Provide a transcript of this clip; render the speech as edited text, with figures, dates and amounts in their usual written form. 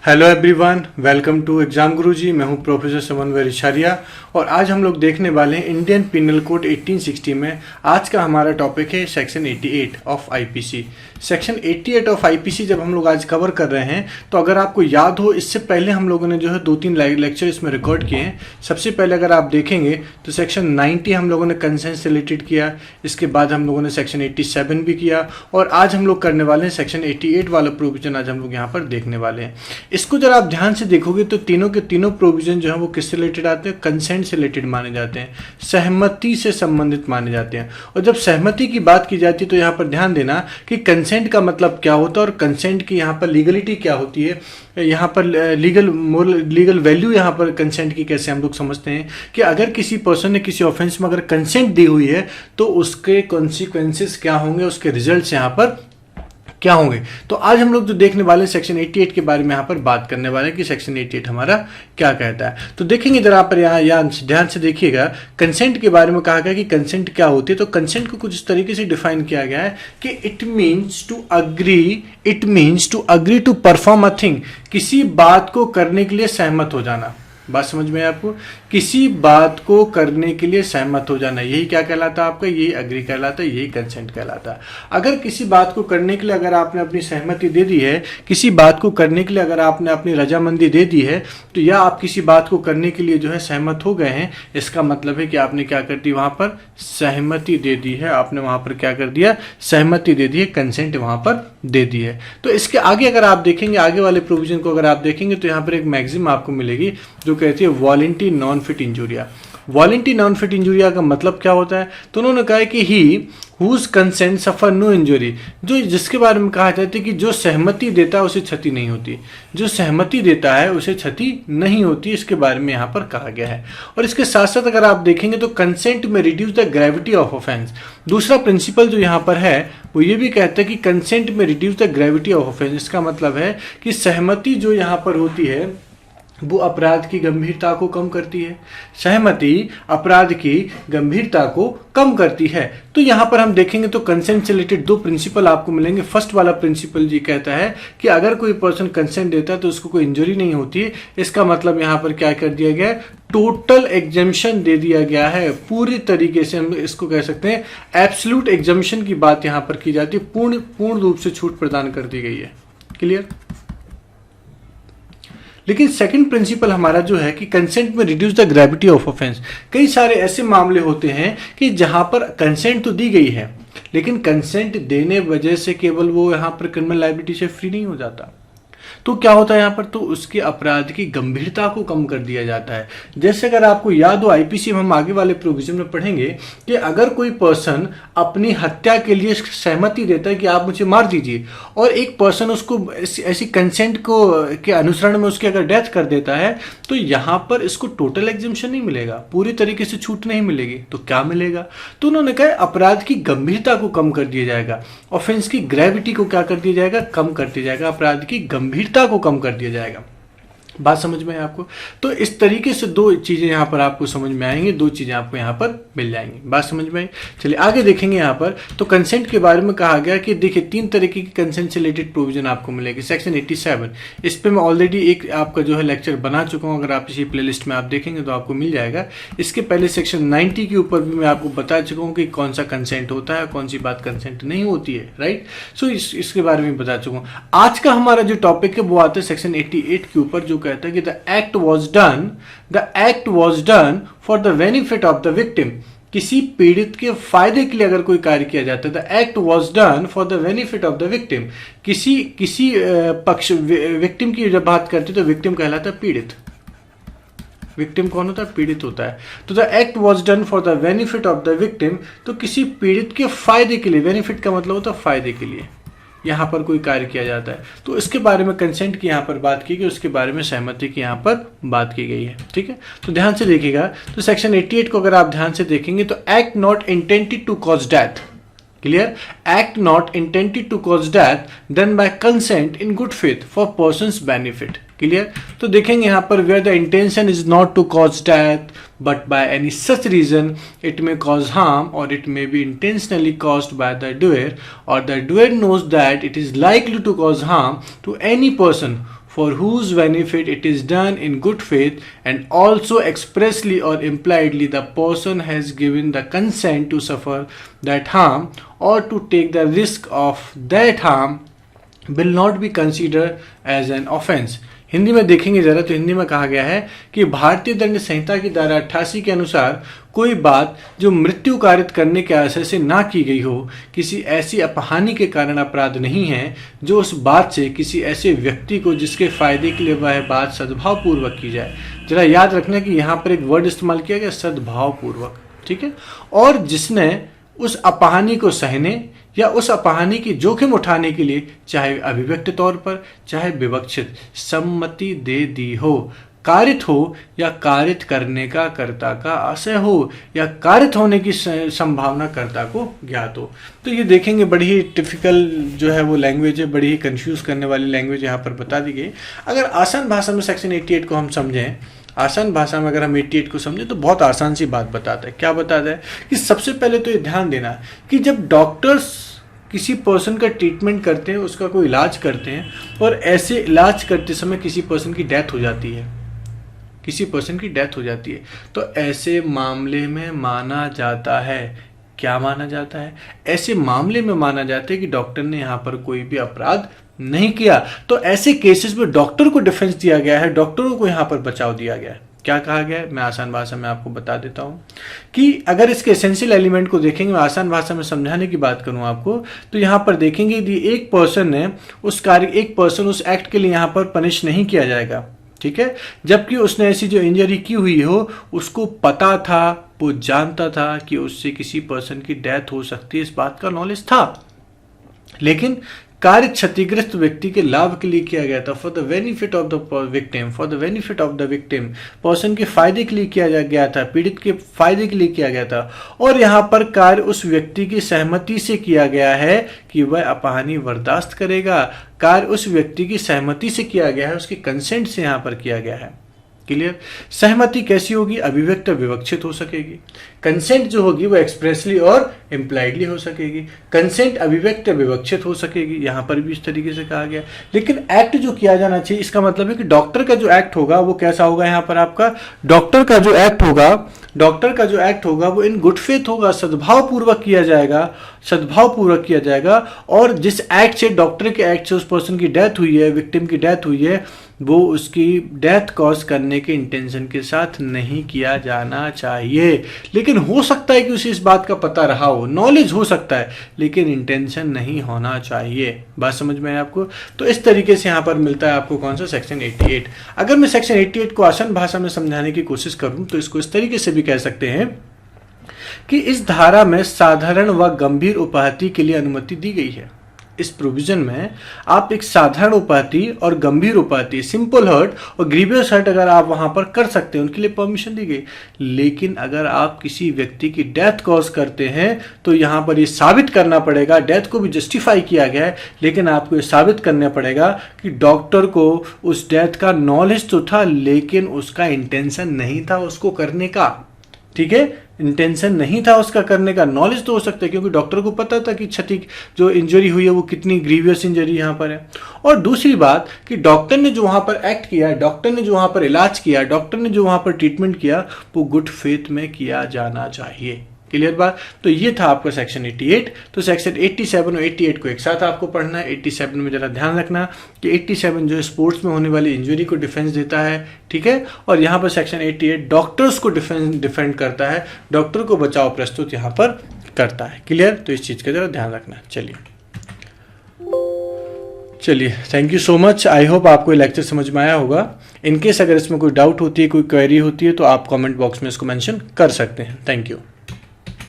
Hello everyone, welcome to exam Guruji. मैं हूं professor समन्वय रिछारिया और आज हम लोग देखने वाले हैं इंडियन पिनल कोड 1860 में आज का हमारा टॉपिक है section 88 of IPC. Section 88 of IPC जब हम लोग आज कवर कर रहे हैं तो अगर आपको याद हो, इससे पहले हम लोगों ने जो है 2-3 लेक्चर इसमें रिकॉर्ड किए हैं। सबसे पहले अगर आप देखेंगे तो सेक्शन 90 हम लोगों ने कंसेंट से रिलेटेड किया, इसके बाद हम लोगों ने सेक्शन 87 भी किया और आज हम लोग करने वाले हैं सेक्शन 88 वाला प्रोविजन आज हम लोग यहाँ पर देखने वाले हैं। इसको जरा आप ध्यान से देखोगे तो तीनों के तीनों प्रोविजन जो है वो किससे रिलेटेड आते हैं? कंसेंट से रिलेटेड माने जाते हैं, सहमति से संबंधित माने जाते हैं। और जब सहमति की बात की जाती है तो यहाँ पर ध्यान देना कि कंसेंट का मतलब क्या होता है और कंसेंट की यहाँ पर लीगलिटी क्या होती है, यहाँ पर लीगल वैल्यू यहाँ पर कंसेंट की कैसे हम लोग समझते हैं कि अगर किसी पर्सन ने किसी ऑफेंस में अगर कंसेंट दी हुई है तो उसके कॉन्सिक्वेंसेस क्या होंगे, उसके रिजल्ट्स यहाँ पर क्या होंगे। तो आज हम लोग जो देखने वाले सेक्शन 88 के बारे में यहाँ पर बात करने वाले हैं कि सेक्शन 88 हमारा क्या कहता है। तो देखेंगे जरा पर यहाँ ध्यान से देखिएगा, कंसेंट के बारे में कहा गया कि कंसेंट क्या होती है। तो कंसेंट को कुछ इस तरीके से डिफाइन किया गया है कि it means to agree to perform a thing, किसी बात को करने के लिए सहमत हो जाना। बात समझ में है आपको? किसी बात को करने के लिए सहमत हो जाना, यही क्या कहलाता है आपका? यही अग्री कहलाता है, यही कंसेंट कहलाता है। अगर किसी बात को करने के लिए अगर आपने अपनी सहमति दे दी है, किसी बात को करने के लिए अगर आपने अपनी रजामंदी दे दी है, तो या आप किसी बात को करने के लिए जो है सहमत हो गए हैं, इसका मतलब है कि आपने क्या कर दी? वहां पर सहमति दे दी है। आपने वहां पर क्या कर दिया? सहमति दे दी है, कंसेंट वहां पर दे दी है। तो इसके आगे अगर आप देखेंगे, आगे वाले प्रोविजन को अगर आप देखेंगे तो यहाँ पर एक मैक्सिम आपको मिलेगी जो कहती है voluntary non fit injuria. Voluntary non fit injuria का मतलब क्या होता है? तो उन्होंने कहा है कि ही हुज कंसेंट सफर नो इंजरी, जो जिसके बारे में कहा जाता है कि जो सहमति देता है उसे क्षति नहीं होती, जो सहमति देता है उसे क्षति नहीं होती, इसके बारे में यहाँ पर कहा गया है। और इसके साथ साथ अगर आप देखेंगे तो कंसेंट में reduce the gravity of offence. दूसरा प्रिंसिपल जो यहाँ पर है वो ये भी कहता है कि कंसेंट में reduce the gravity of offence. इसका मतलब है कि सहमति जो यहाँ पर होती है वो अपराध की गंभीरता को कम करती है। सहमति अपराध की गंभीरता को कम करती है। तो यहाँ पर हम देखेंगे तो कंसेंट से रिलेटेड दो प्रिंसिपल आपको मिलेंगे। फर्स्ट वाला प्रिंसिपल जी कहता है कि अगर कोई पर्सन कंसेंट देता है तो उसको कोई इंजरी नहीं होती। इसका मतलब यहाँ पर क्या कर दिया गया है? टोटल एग्जम्पशन दे दिया गया है। पूरी तरीके से हम इसको कह सकते हैं एब्सोल्यूट एग्जम्पशन की बात यहाँ पर की जाती है, पूर्ण रूप से छूट प्रदान कर दी गई है। क्लियर? लेकिन सेकंड प्रिंसिपल हमारा जो है कि कंसेंट में reduce the gravity of offence. कई सारे ऐसे मामले होते हैं कि जहां पर कंसेंट तो दी गई है लेकिन कंसेंट देने वजह से केवल वो यहां पर क्रिमिनल लायबिलिटी से फ्री नहीं हो जाता। तो क्या होता है यहाँ पर? तो उसके अपराध की गंभीरता को कम कर दिया जाता है। जैसे अगर आपको याद हो आईपीसी में हम आगे वाले प्रोविजन में पढ़ेंगे कि अगर कोई पर्सन अपनी हत्या के लिए सहमति देता है कि आप मुझे मार दीजिए और एक पर्सन उसको ऐसी कंसेंट को के अनुसरण में उसकी अगर डेथ कर देता है तो यहाँ पर इसको टोटल एग्जम्पशन नहीं मिलेगा, पूरी तरीके से छूट नहीं मिलेगी। तो क्या मिलेगा? तो उन्होंने कहा अपराध की गंभीरता को कम कर दिया जाएगा, ऑफेंस की ग्रेविटी को क्या कर दिया जाएगा? कम कर दिया जाएगा, अपराध की गंभीरता को कम कर दिया जाएगा। बात समझ में है आपको? तो इस तरीके से दो चीजें यहां पर आपको समझ में आएंगी, दो चीजें आपको यहां पर मिल जाएंगी। बात समझ में आई? चलिए आगे देखेंगे। यहां पर तो कंसेंट के बारे में कहा गया कि देखिए 3 तरीके की कंसेंट से रिलेटेड प्रोविजन आपको मिलेगी। सेक्शन 87, इस पे मैं ऑलरेडी एक आपका जो है लेक्चर बना चुका हूं, अगर आप इसी प्लेलिस्ट में आप देखेंगे तो आपको मिल जाएगा। इसके पहले सेक्शन 90 के ऊपर भी मैं आपको बता चुका हूँ कि कौन सा कंसेंट होता है, कौन सी बात कंसेंट नहीं होती है। राइट? सो इसके बारे में बता चुका हूँ। आज का हमारा जो टॉपिक है वो आता है सेक्शन 88 के ऊपर, जो कहता है कि the act was done for the benefit of the victim। किसी पीड़ित के फायदे के लिए अगर कोई कार्य किया जाता है, the act was done for the benefit of the victim. किसी पक्ष विक्टिम की जब बात करते तो विक्टिम कहलाता है पीड़ित। विक्टिम कौन होता है? पीड़ित होता है। तो the act was done for the benefit of the victim, तो किसी पीड़ित के फायदे के लिए, बेनिफिट का मतलब होता है फायदे के लिए यहाँ पर कोई कार्य किया जाता है। तो इसके बारे में कंसेंट की यहाँ पर बात की गई, उसके बारे में सहमति की यहाँ पर बात की गई है। ठीक है? तो ध्यान से देखिएगा। तो सेक्शन 88 को अगर आप ध्यान से देखेंगे तो act not intended to cause death. Clear? Act not intended to cause death then by consent in good faith for person's benefit. Clear? तो देखेंगे यहाँ पर where the intention is not to cause death but by any such reason it may cause harm or it may be intentionally caused by the doer or the doer knows that it is likely to cause harm to any person for whose benefit it is done in good faith, and also expressly or impliedly the person has given the consent to suffer that harm or to take the risk of that harm will not be considered as an offense. Hindi में देखेंगे जरा तो हिंदी में कहा गया है कि भारतीय दंड संहिता की धारा 88 के अनुसार कोई बात जो मृत्यु कारित करने के आशय से ना की गई हो किसी ऐसी अपहानि के कारण अपराध नहीं है जो उस बात से किसी ऐसे व्यक्ति को जिसके फायदे के लिए वह बात सद्भाव पूर्वक की जाए। जरा याद रखना कि यहाँ पर एक वर्ड इस्तेमाल किया गया, सद्भाव पूर्वक, ठीक है। और जिसने उस अपहानि को सहने या उस अपहानि की जोखिम उठाने के लिए चाहे अभिव्यक्त तौर पर चाहे विवक्षित सम्मति दे दी हो, कारित हो या कारित करने का कर्ता का आशय हो या कारित होने की संभावना कर्ता को ज्ञात हो। तो ये देखेंगे बड़ी ही टिपिकल जो है वो लैंग्वेज है, बड़ी ही कंफ्यूज करने वाली लैंग्वेज यहाँ पर बता दी गई। अगर आसान भाषा में सेक्शन 88 को हम समझें, आसान भाषा में अगर हम 88 को समझें तो बहुत आसान सी बात बताता है। क्या बताता है कि सबसे पहले तो ये ध्यान देना कि जब डॉक्टर्स किसी पर्सन का ट्रीटमेंट करते हैं, उसका कोई इलाज करते हैं और ऐसे इलाज करते समय किसी पर्सन की डेथ हो जाती है, किसी पर्सन की डेथ हो जाती है, तो ऐसे मामले में माना जाता है, क्या माना जाता है, ऐसे मामले में माना जाता है कि डॉक्टर ने यहाँ पर कोई भी अपराध नहीं किया। तो ऐसे केसेस में डॉक्टर को डिफेंस दिया गया है, डॉक्टरों को यहाँ पर बचाव दिया गया है। क्या कहा गया है, मैं आसान भाषा में आपको बता देता हूँ कि अगर इसके एसेंशियल एलिमेंट को देखेंगे, मैं आसान भाषा में समझाने की बात करूँ आपको, तो यहाँ पर देखेंगे कि एक पर्सन ने उस कार्य, एक पर्सन उस एक्ट के लिए यहाँ पर पनिश नहीं किया जाएगा, ठीक है, जबकि उसने ऐसी जो इंजरी की हुई हो उसको पता था, वो जानता था कि उससे किसी पर्सन की डेथ हो सकती है, इस बात का नॉलेज था, लेकिन कार्य क्षतिग्रस्त व्यक्ति के लाभ के लिए किया गया था, for the benefit of the victim, for the benefit of the victim, person के फायदे के लिए किया गया था, पीड़ित के फायदे के लिए किया गया था। और यहाँ पर कार्य उस व्यक्ति की सहमति से किया गया है कि वह अपहानि बर्दाश्त करेगा, कार्य उस व्यक्ति की सहमति से किया गया है, उसकी कंसेंट से यहाँ पर किया गया है। क्लियर। सहमति कैसी होगी, अभिव्यक्त विवक्षित हो सकेगी। कंसेंट जो होगी वो एक्सप्रेसली और इम्प्लाइडली हो सकेगी। कंसेंट अभिव्यक्त विवक्षित हो सकेगी, यहाँ पर भी इस तरीके से कहा गया। लेकिन एक्ट जो किया जाना चाहिए, इसका मतलब है कि डॉक्टर का जो एक्ट होगा वो कैसा होगा, यहाँ पर आपका डॉक्टर का जो एक्ट होगा वो इन गुड फेथ होगा, सद्भाव पूर्वक किया जाएगा, सद्भाव पूर्वक किया जाएगा। और जिस एक्ट से, डॉक्टर के एक्ट से उस पर्सन की डेथ हुई है, विक्टिम की डेथ हुई है, वो उसकी डेथ कॉज करने के इंटेंशन के साथ नहीं किया जाना चाहिए। लेकिन हो सकता है कि उसे इस बात का पता रहा हो, नॉलेज हो सकता है, लेकिन इंटेंशन नहीं होना चाहिए। बात समझ में है आपको। तो इस तरीके से यहाँ पर मिलता है आपको कौन सा, सेक्शन 88। अगर मैं सेक्शन 88 को आसान भाषा में समझाने की कोशिश करूं तो इसको इस तरीके से भी कह सकते हैं कि इस धारा में साधारण व गंभीर उपहति के लिए अनुमति दी गई है। इस प्रोविजन में आप एक साधारण उपहति और गंभीर उपहति, सिंपल हर्ट और ग्रीवियस हर्ट अगर आप वहां पर कर सकते हैं, उनके लिए परमिशन दी गई। लेकिन अगर आप किसी व्यक्ति की डेथ कॉज करते हैं तो यहां पर ये साबित करना पड़ेगा, डेथ को भी जस्टिफाई किया गया है, लेकिन आपको ये साबित करना पड़ेगा कि डॉक्टर को उस डेथ का नॉलेज तो था, लेकिन उसका इंटेंशन नहीं था उसको करने का। ठीक है, इंटेंशन नहीं था उसका करने का, नॉलेज तो हो सकता है क्योंकि डॉक्टर को पता था कि क्षति जो इंजरी हुई है वो कितनी ग्रीवियस इंजरी यहाँ पर है। और दूसरी बात कि डॉक्टर ने जो वहाँ पर एक्ट किया, डॉक्टर ने जो वहाँ पर इलाज किया, डॉक्टर ने जो वहाँ पर ट्रीटमेंट किया, वो गुड फेथ में किया जाना चाहिए। क्लियर बात। तो ये था आपका सेक्शन 88। तो सेक्शन 87 और 88 को एक साथ आपको पढ़ना है। 87 में जरा ध्यान रखना कि 87 जो स्पोर्ट्स में होने वाली इंजरी को डिफेंस देता है, ठीक है, और यहाँ पर सेक्शन 88 डॉक्टर्स को डिफेंड करता है, डॉक्टर को बचाव प्रस्तुत यहाँ पर करता है। क्लियर। तो इस चीज़ का जरा ध्यान रखना। चलिए thank you so much. I hope आपको ये लेक्चर समझ में आया होगा। इनकेस अगर इसमें कोई डाउट होती है, कोई क्वेरी होती है, तो आप कमेंट बॉक्स में इसको मेंशन कर सकते हैं। Thank you.